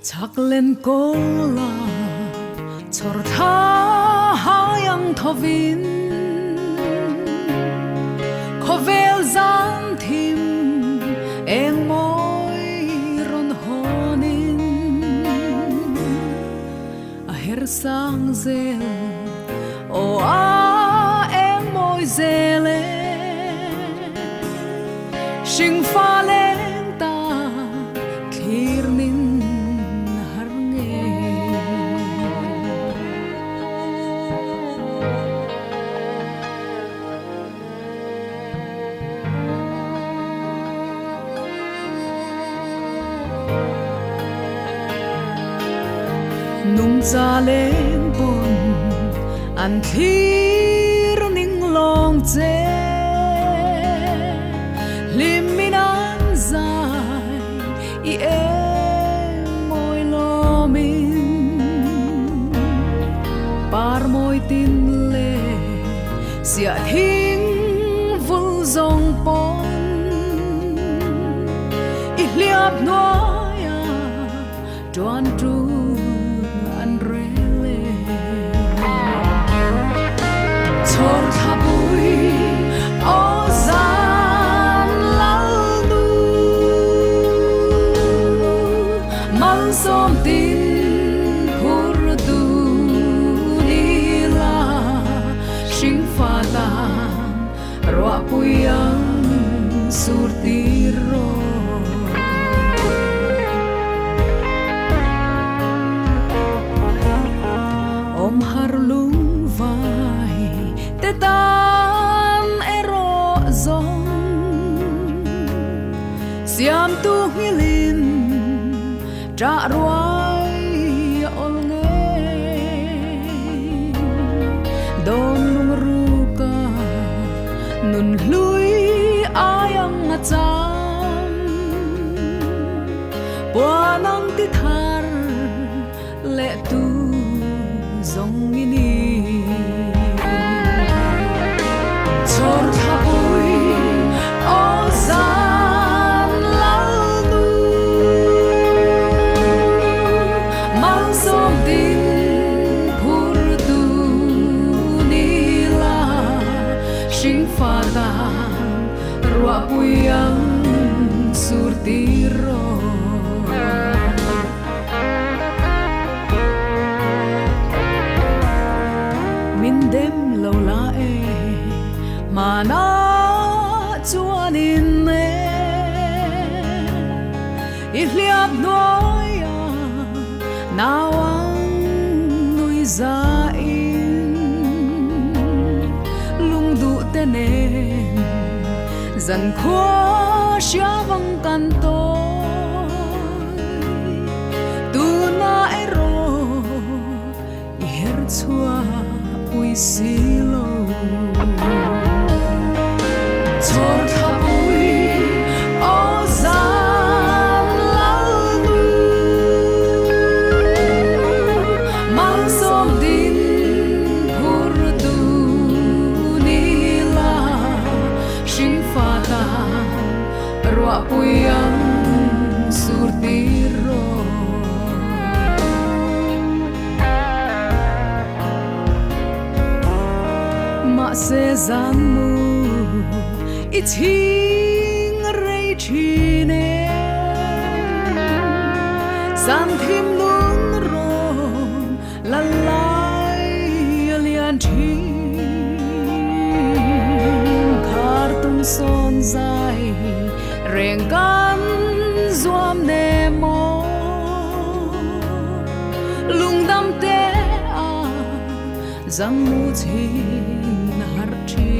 chắc lên cô là chor tha hayang thovin khovel zan thim eng moi ron honin a her sang zel o a eng moi zele sing pha lên ta khir nin har nge nung cha lên bồn an thir ning long che lim min an dài i em môi lo min par môi tin lệ sia thing vu dòng pon i liap noya đoan tru an rele chor tha bui o zan lau du mal som tin khur du ni la sing fa la ro puyang sur tiro om har lung vai te tan ero zong siam tu ngilin tra ruai ol nge dom lung ruka nun lui ayang acham puanang ti thar le tu dòng ini chor tha bui o zan lau du mang som tin phur tu ni la sing fa ta rua puyang sur tiro min đêm lâu la e mà na chuan in e i hliap noi a nawang nui za in lung du te nen dần khua xia vang kan to tu na e ro i her chua ui silo chor tha bui o zan lau du mang som din phur tu ni la sing fa ta ro puyang sur tiro se zan mu i ching rei chine zan thim lun ro la lai lian thi khar tum son zai reng kan zuam ne mo lung dam te a zang mu chin har chi